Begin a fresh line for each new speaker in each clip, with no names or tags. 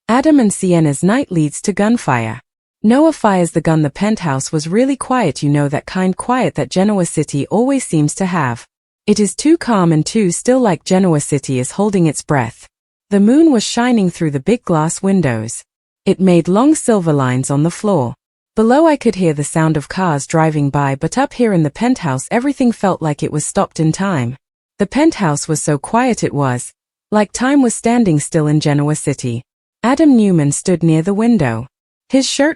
Adam and Sienna's night leads to gunfire. Noah fires the gun. The penthouse was really quiet, you know, that kind quiet that Genoa City always seems to have. It is too calm and too still, like Genoa City is holding its breath. The moon was shining through the big glass windows. It made long silver lines on the floor. Below I could hear the sound of cars driving by, but up here in the penthouse everything felt like it was stopped in time. The penthouse was so quiet it was like time was standing still in Genoa City. Adam Newman stood near the window. His jaw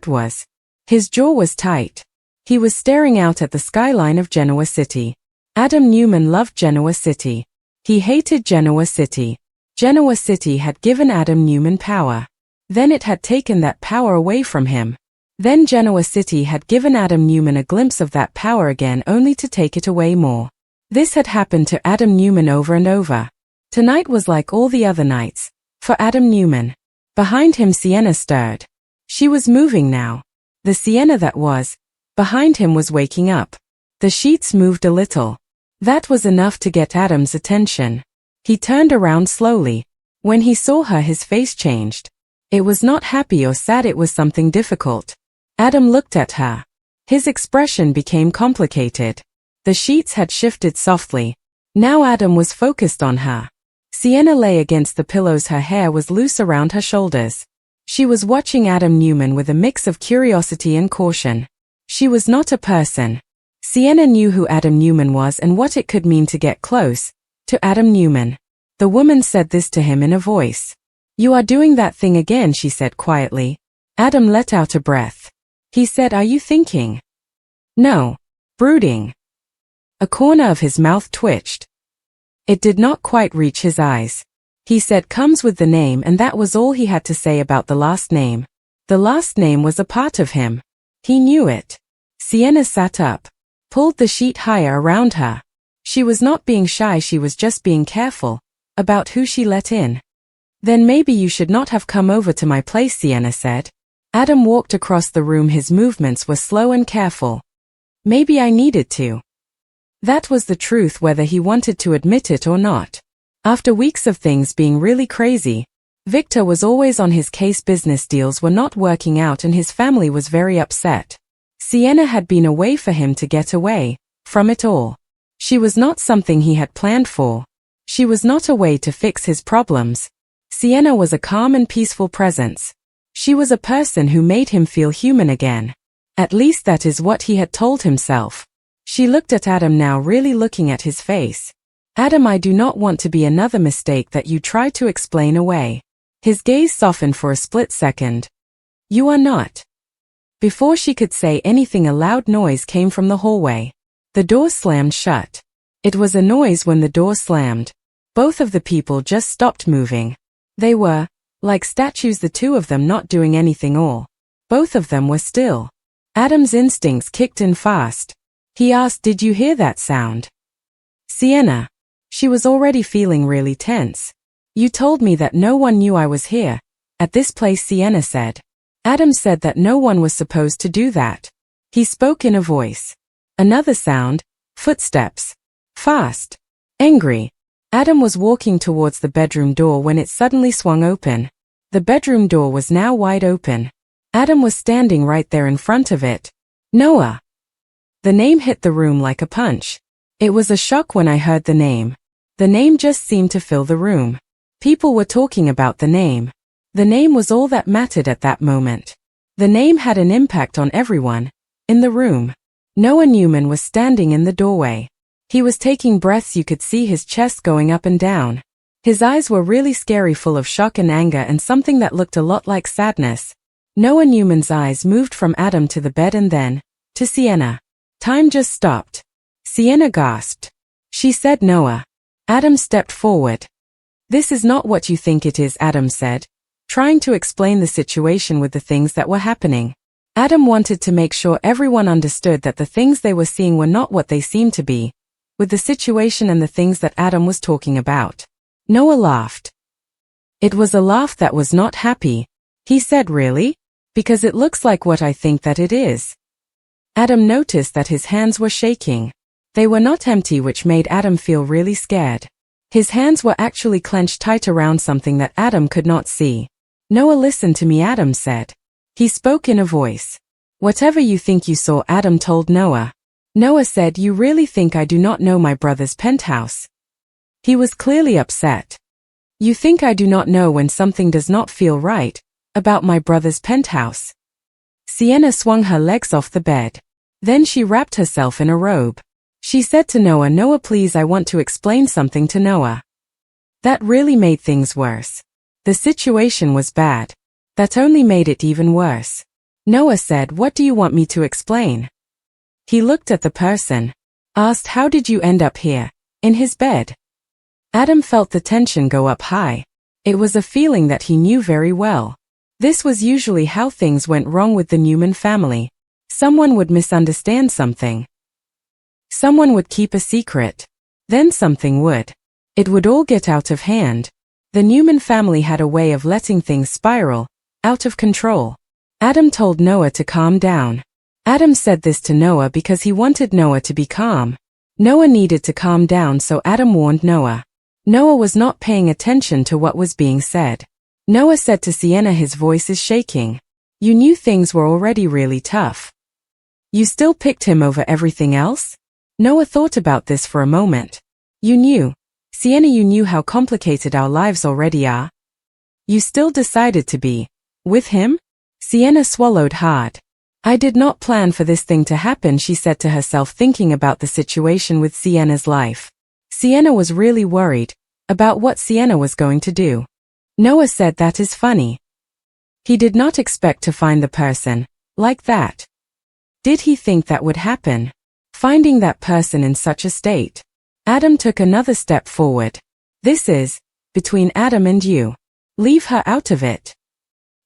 was tight. He was staring out at the skyline of Genoa City. Adam Newman loved Genoa City. He hated Genoa City. Genoa City had given Adam Newman power. Then it had taken that power away from him. Then Genoa City had given Adam Newman a glimpse of that power again, only to take it away more. This had happened to Adam Newman over and over. Tonight was like all the other nights for Adam Newman. Behind him Sienna stirred. She was moving now. The Sienna that was behind him was waking up. The sheets moved a little. That was enough to get Adam's attention. He turned around slowly. When he saw her, his face changed. It was not happy or sad, it was something difficult. Adam looked at her. His expression became complicated. The sheets had shifted softly. Now Adam was focused on her. Sienna lay against the pillows. Her hair was loose around her shoulders. She was watching Adam Newman with a mix of curiosity and caution. She was not a person. Sienna knew who Adam Newman was and what it could mean to get close to Adam Newman. The woman said this to him in a voice. "You are doing that thing again," she said quietly. Adam let out a breath. He said, "Are you thinking?" "No." "Brooding?" A corner of his mouth twitched. It did not quite reach his eyes. He said, "Comes with the name," and that was all he had to say about the last name. The last name was a part of him. He knew it. Sienna sat up, pulled the sheet higher around her. She was not being shy, she was just being careful about who she let in. "Then maybe you should not have come over to my place," Sienna said. Adam walked across the room. His movements were slow and careful. "Maybe I needed to." That was the truth, whether he wanted to admit it or not. After weeks of things being really crazy, Victor was always on his case. Business deals were not working out and his family was very upset. Sienna had been a way for him to get away from it all. She was not something he had planned for. She was not a way to fix his problems. Sienna was a calm and peaceful presence. She was a person who made him feel human again. At least that is what he had told himself. She looked at Adam now, really looking at his face. "Adam, I do not want to be another mistake that you try to explain away." His gaze softened for a split second. "You are not." Before she could say anything, a loud noise came from the hallway. The door slammed shut. It was a noise when the door slammed. Both of the people just stopped moving. They were like statues, the two of them not doing anything, or both of them were still. Adam's instincts kicked in fast. He asked, "Did you hear that sound?" "Sienna." She was already feeling really tense. "You told me that no one knew I was here at this place," Sienna said. Adam said that no one was supposed to do that. He spoke in a voice. Another sound, footsteps. Fast. Angry. Adam was walking towards the bedroom door when it suddenly swung open. The bedroom door was now wide open. Adam was standing right there in front of it. "Noah." The name hit the room like a punch. It was a shock when I heard the name. The name just seemed to fill the room. People were talking about the name. The name was all that mattered at that moment. The name had an impact on everyone in the room. Noah Newman was standing in the doorway. He was taking breaths. You could see his chest going up and down. His eyes were really scary, full of shock and anger and something that looked a lot like sadness. Noah Newman's eyes moved from Adam to the bed and then to Sienna. Time just stopped. Sienna gasped. She said, "Noah." Adam stepped forward. "This is not what you think it is," Adam said, trying to explain the situation with the things that were happening. Adam wanted to make sure everyone understood that the things they were seeing were not what they seemed to be, with the situation and the things that Adam was talking about. Noah laughed. It was a laugh that was not happy. He said, "Really? Because it looks like what I think that it is." Adam noticed that his hands were shaking. They were not empty, which made Adam feel really scared. His hands were actually clenched tight around something that Adam could not see. Noah, listen to me, Adam said. He spoke in a voice. Whatever you think you saw, Adam told Noah. Noah said, you really think I do not know my brother's penthouse? He was clearly upset. You think I do not know when something does not feel right about my brother's penthouse? Sienna swung her legs off the bed. Then she wrapped herself in a robe. She said to Noah, Noah, please, I want to explain something to Noah. That really made things worse. The situation was bad. That only made it even worse. Noah said, what do you want me to explain? He looked at the person. Asked, how did you end up here, in his bed? Adam felt the tension go up high. It was a feeling that he knew very well. This was usually how things went wrong with the Newman family. Someone would misunderstand something. Someone would keep a secret. Then something would. It would all get out of hand. The Newman family had a way of letting things spiral out of control. Adam told Noah to calm down. Adam said this to Noah because he wanted Noah to be calm. Noah needed to calm down, so Adam warned Noah. Noah was not paying attention to what was being said. Noah said to Sienna, his voice is shaking. You knew things were already really tough. You still picked him over everything else? Noah thought about this for a moment. You knew. Sienna, you knew how complicated our lives already are. You still decided to be with him? Sienna swallowed hard. I did not plan for this thing to happen, she said to herself, thinking about the situation with Sienna's life. Sienna was really worried about what Sienna was going to do. Noah said, that is funny. He did not expect to find the person like that. Did he think that would happen? Finding that person in such a state. Adam took another step forward. This is between Adam and you. Leave her out of it.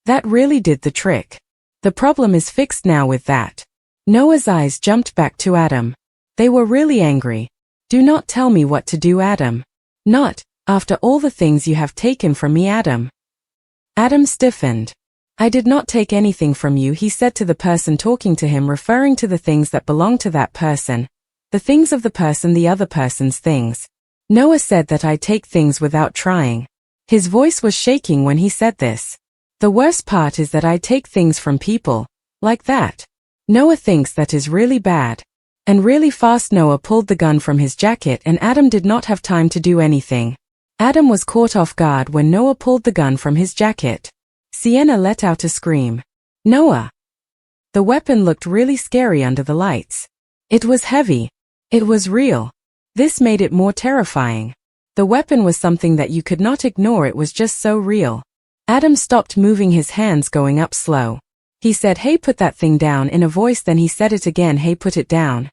That really did the trick. The problem is fixed now with that. Noah's eyes jumped back to Adam. They were really angry. Do not tell me what to do, Adam. Not after all the things you have taken from me, Adam. Adam stiffened. I did not take anything from you, he said to the person talking to him, referring to the things that belonged to that person. The things of the person, the other person's things. Noah said that I take things without trying. His voice was shaking when he said this. The worst part is that I take things from people like that. Noah thinks that is really bad. And really fast. Noah pulled the gun from his jacket and Adam did not have time to do anything. Adam was caught off guard when Noah pulled the gun from his jacket. Sienna let out a scream. Noah! The weapon looked really scary under the lights. It was heavy. It was real. This made it more terrifying. The weapon was something that you could not ignore, it was just so real. Adam stopped moving his hands, going up slow. He said, hey, put that thing down, in a voice, then he said it again, hey, put it down.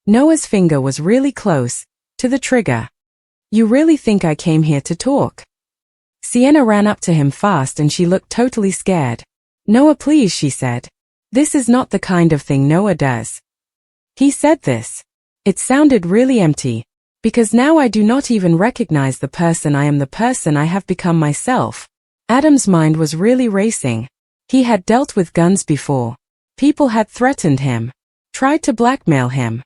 Noah's finger was really close to the trigger. You really think I came here to talk? Sienna ran up to him fast and she looked totally scared. Noah, please, she said. This is not the kind of thing Noah does. He said this. It sounded really empty. Because now I do not even recognize the person I am, the person I have become myself. Adam's mind was really racing. He had dealt with guns before. People had threatened him. Tried to blackmail him.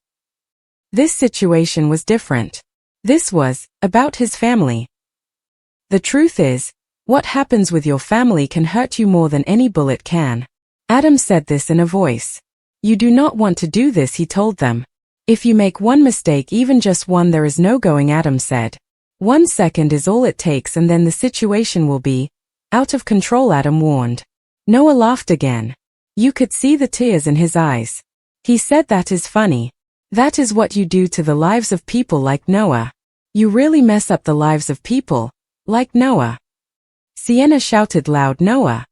This situation was different. This was about his family. The truth is, what happens with your family can hurt you more than any bullet can. Adam said this in a voice. You do not want to do this, he told them. If you make one mistake, even just one, there is no going, Adam said. 1 second is all it takes and then the situation will be out of control, Adam warned. Noah laughed again. You could see the tears in his eyes. He said, that is funny. That is what you do to the lives of people like Noah. You really mess up the lives of people like Noah. Sienna shouted loud, Noah.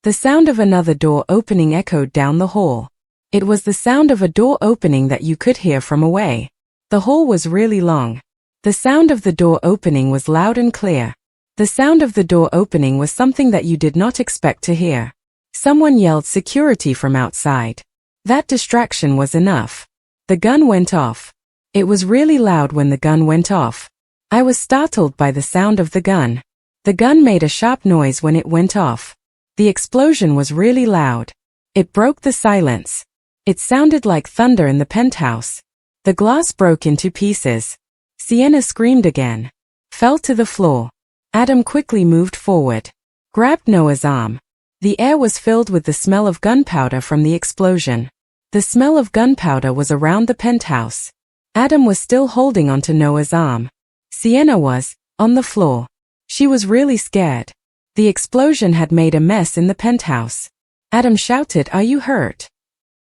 The sound of another door opening echoed down the hall. It was the sound of a door opening that you could hear from away. The hall was really long. The sound of the door opening was loud and clear. The sound of the door opening was something that you did not expect to hear. Someone yelled security from outside. That distraction was enough. The gun went off. It was really loud when the gun went off. I was startled by the sound of the gun. The gun made a sharp noise when it went off. The explosion was really loud. It broke the silence. It sounded like thunder in the penthouse. The glass broke into pieces. Sienna screamed again. Fell to the floor. Adam quickly moved forward. grabbed Noah's arm. The air was filled with the smell of gunpowder from the explosion. The smell of gunpowder was around the penthouse. Adam was still holding onto Noah's arm. Sienna was on the floor. She was really scared. The explosion had made a mess in the penthouse. Adam shouted, "Are you hurt?"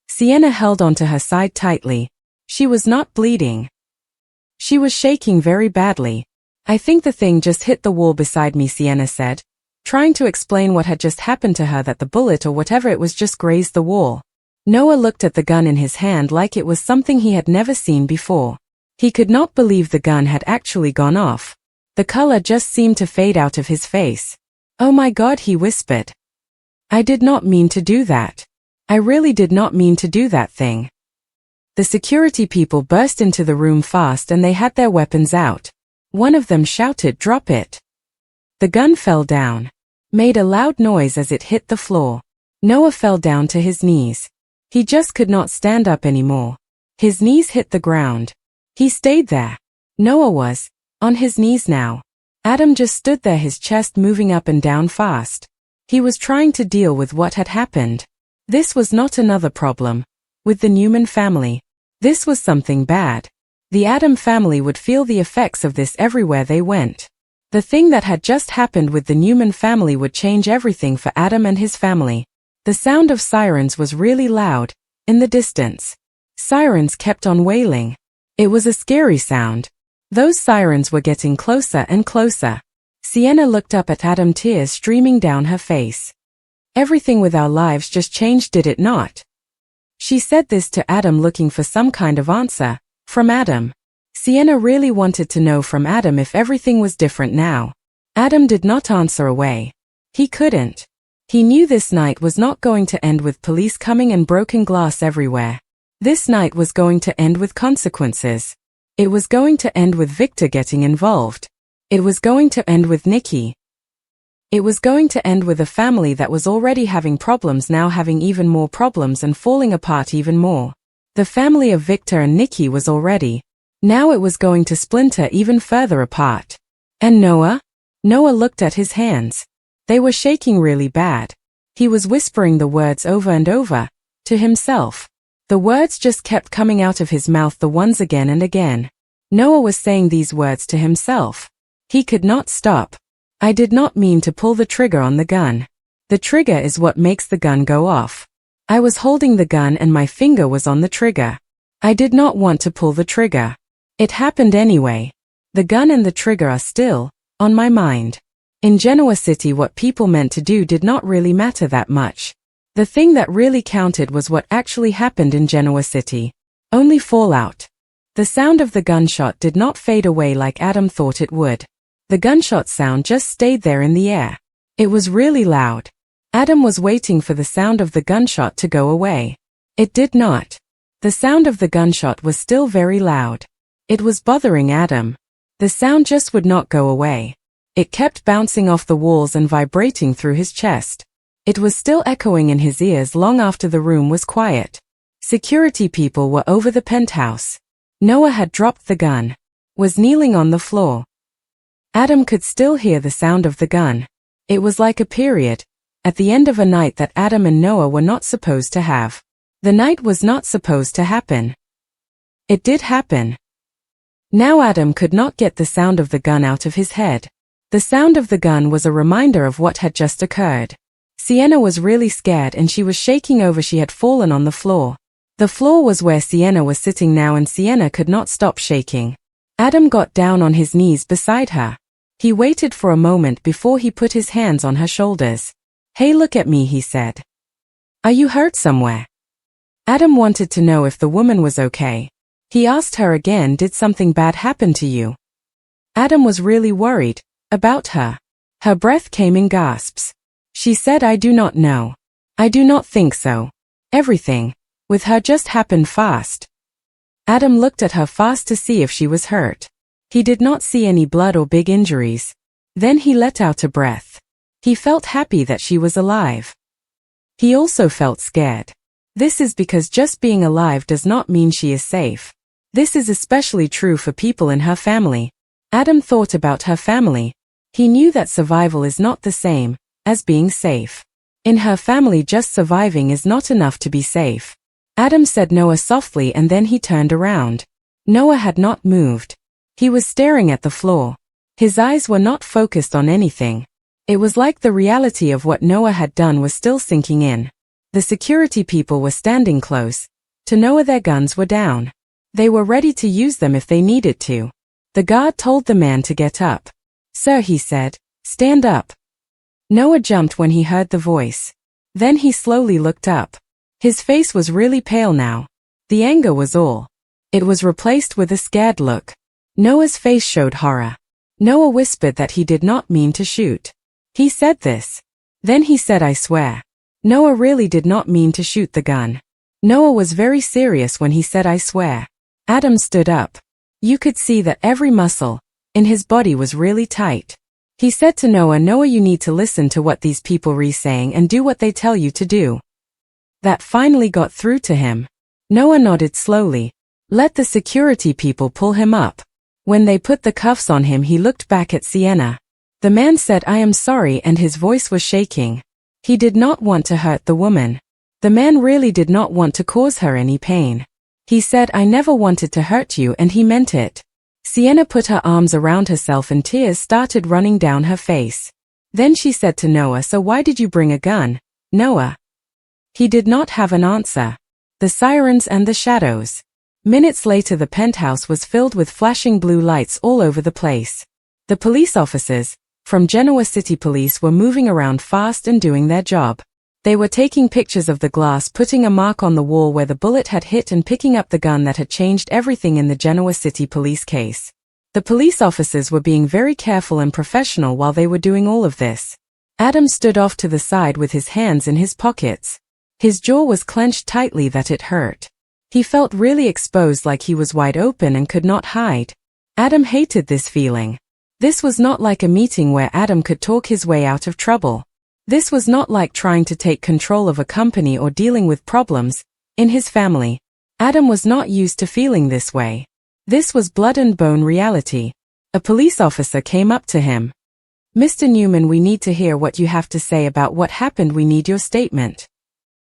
Sienna held onto her side tightly. She was not bleeding. She was shaking very badly. "I think the thing just hit the wall beside me," Sienna said, trying to explain what had just happened to her, that the bullet or whatever it was just grazed the wall. Noah looked at the gun in his hand like it was something he had never seen before. He could not believe the gun had actually gone off. The color just seemed to fade out of his face. "Oh my God," he whispered. "I did not mean to do that. I really did not mean to do that thing." The security people burst into the room fast and they had their weapons out. One of them shouted, "Drop it." The gun fell down, made a loud noise as it hit the floor. Noah fell down to his knees. He just could not stand up anymore. His knees hit the ground. He stayed there. Noah was on his knees now. Adam just stood there, his chest moving up and down fast. He was trying to deal with what had happened. This was not another problem with the Newman family. This was something bad. The Adam family would feel the effects of this everywhere they went. The thing that had just happened with the Newman family would change everything for Adam and his family. The sound of sirens was really loud in the distance. Sirens kept on wailing. It was a scary sound. Those sirens were getting closer and closer. Sienna looked up at Adam, tears streaming down her face. "Everything with our lives just changed, did it not?" She said this to Adam, looking for some kind of answer from Adam. Sienna really wanted to know from Adam if everything was different now. Adam did not answer away. He couldn't. He knew this night was not going to end with police coming and broken glass everywhere. This night was going to end with consequences. It was going to end with Victor getting involved. It was going to end with Nikki. It was going to end with a family that was already having problems now having even more problems and falling apart even more. The family of Victor and Nikki was already. Now it was going to splinter even further apart. And Noah? Noah looked at his hands. They were shaking really bad. He was whispering the words over and over to himself. The words just kept coming out of his mouth, the ones again and again. Noah was saying these words to himself. He could not stop. "I did not mean to pull the trigger on the gun. The trigger is what makes the gun go off. I was holding the gun and my finger was on the trigger. I did not want to pull the trigger. It happened anyway. The gun and the trigger are still on my mind." In Genoa City, what people meant to do did not really matter that much. The thing that really counted was what actually happened in Genoa City. Only fallout. The sound of the gunshot did not fade away like Adam thought it would. The gunshot sound just stayed there in the air. It was really loud. Adam was waiting for the sound of the gunshot to go away. It did not. The sound of the gunshot was still very loud. It was bothering Adam. The sound just would not go away. It kept bouncing off the walls and vibrating through his chest. It was still echoing in his ears long after the room was quiet. Security people were over the penthouse. Noah had dropped the gun, was kneeling on the floor. Adam could still hear the sound of the gun. It was like a period at the end of a night that Adam and Noah were not supposed to have. The night was not supposed to happen. It did happen. Now Adam could not get the sound of the gun out of his head. The sound of the gun was a reminder of what had just occurred. Sienna was really scared and she was shaking over. She had fallen on the floor. The floor was where Sienna was sitting now and Sienna could not stop shaking. Adam got down on his knees beside her. He waited for a moment before he put his hands on her shoulders. "Hey, look at me," he said. "Are you hurt somewhere?" Adam wanted to know if the woman was okay. He asked her again, "Did something bad happen to you?" Adam was really worried about her. Her breath came in gasps. She said, "I do not know. I do not think so. Everything with her just happened fast." Adam looked at her fast to see if she was hurt. He did not see any blood or big injuries. Then he let out a breath. He felt happy that she was alive. He also felt scared. This is because just being alive does not mean she is safe. This is especially true for people in her family. Adam thought about her family. He knew that survival is not the same as being safe. In her family, just surviving is not enough to be safe. Adam said Noah softly, and then he turned around. Noah had not moved. He was staring at the floor. His eyes were not focused on anything. It was like the reality of what Noah had done was still sinking in. The security people were standing close to Noah. Their guns were down. They were ready to use them if they needed to. The guard told the man to get up. "Sir," he said, "stand up." Noah jumped when he heard the voice. Then he slowly looked up. His face was really pale now. The anger was all. It was replaced with a scared look. Noah's face showed horror. Noah whispered that he did not mean to shoot. He said this. Then he said, "I swear." Noah really did not mean to shoot the gun. Noah was very serious when he said, "I swear." Adam stood up. You could see that every muscle in his body was really tight. He said to Noah, "Noah, you need to listen to what these people are saying and do what they tell you to do." That finally got through to him. Noah nodded slowly. Let the security people pull him up. When they put the cuffs on him, he looked back at Sienna. The man said, "I am sorry," and his voice was shaking. He did not want to hurt the woman. The man really did not want to cause her any pain. He said, "I never wanted to hurt you," and he meant it. Sienna put her arms around herself and tears started running down her face. Then she said to Noah, "So why did you bring a gun, Noah?" He did not have an answer. The sirens and the shadows. Minutes later, the penthouse was filled with flashing blue lights all over the place. The police officers from Genoa City Police were moving around fast and doing their job. They were taking pictures of the glass, putting a mark on the wall where the bullet had hit, and picking up the gun that had changed everything in the Genoa City Police case. The police officers were being very careful and professional while they were doing all of this. Adam stood off to the side with his hands in his pockets. His jaw was clenched tightly that it hurt. He felt really exposed, like he was wide open and could not hide. Adam hated this feeling. This was not like a meeting where Adam could talk his way out of trouble. This was not like trying to take control of a company or dealing with problems in his family. Adam was not used to feeling this way. This was blood and bone reality. A police officer came up to him. "Mr. Newman, we need to hear what you have to say about what happened. We need your statement."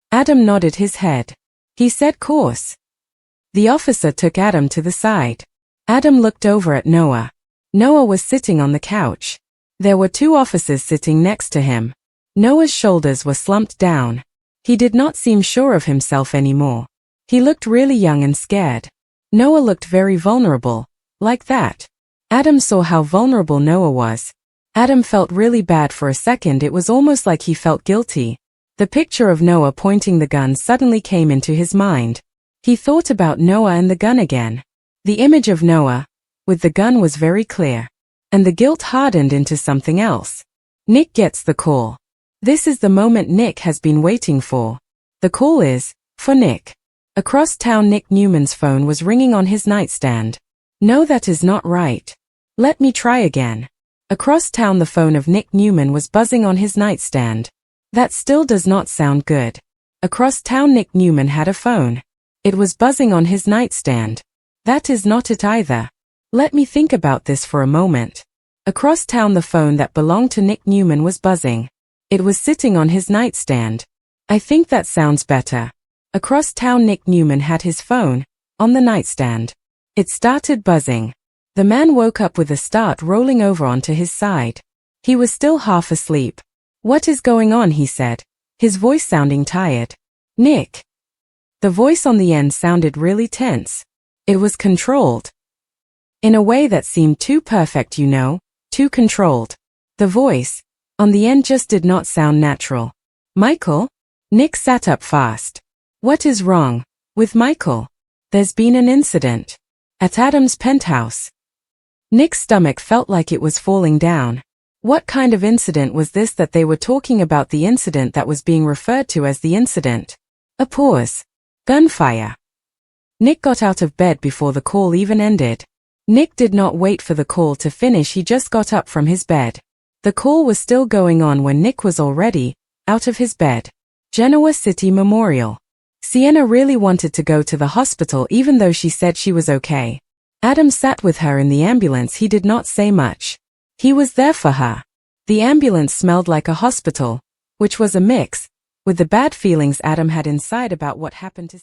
Adam nodded his head. He said, "Course." The officer took Adam to the side. Adam looked over at Noah. Noah was sitting on the couch. There were two officers sitting next to him. Noah's shoulders were slumped down. He did not seem sure of himself anymore. He looked really young and scared. Noah looked very vulnerable, like that. Adam saw how vulnerable Noah was. Adam felt really bad for a second. It was almost like he felt guilty. The picture of Noah pointing the gun suddenly came into his mind. He thought about Noah and the gun again. The image of Noah with the gun was very clear. And the guilt hardened into something else. Nick gets the call. This is the moment Nick has been waiting for. The call is for Nick. Across town, Nick Newman's phone was ringing on his nightstand. "No, that is not right. Let me try again." Across town, the phone of Nick Newman was buzzing on his nightstand. That still does not sound good. Across town, Nick Newman had a phone. It was buzzing on his nightstand. That is not it either. Let me think about this for a moment. Across town, the phone that belonged to Nick Newman was buzzing. It was sitting on his nightstand. I think that sounds better. Across town, Nick Newman had his phone on the nightstand. It started buzzing. The man woke up with a start, rolling over onto his side. He was still half asleep. "What is going on?" he said, his voice sounding tired. "Nick." The voice on the end sounded really tense. It was controlled. In a way that seemed too perfect, too controlled. The voice on the end just did not sound natural. "Michael?" Nick sat up fast. "What is wrong with Michael?" "There's been an incident at Adam's penthouse." Nick's stomach felt like it was falling down. What kind of incident was this that they were talking about? The incident that was being referred to as the incident. A pause. Gunfire. Nick got out of bed before the call even ended. Nick did not wait for the call to finish. He just got up from his bed. The call was still going on when Nick was already out of his bed. Genoa City Memorial. Sienna really wanted to go to the hospital even though she said she was okay. Adam sat with her in the ambulance. He did not say much. He was there for her. The ambulance smelled like a hospital, which was a mix with the bad feelings Adam had inside about what happened to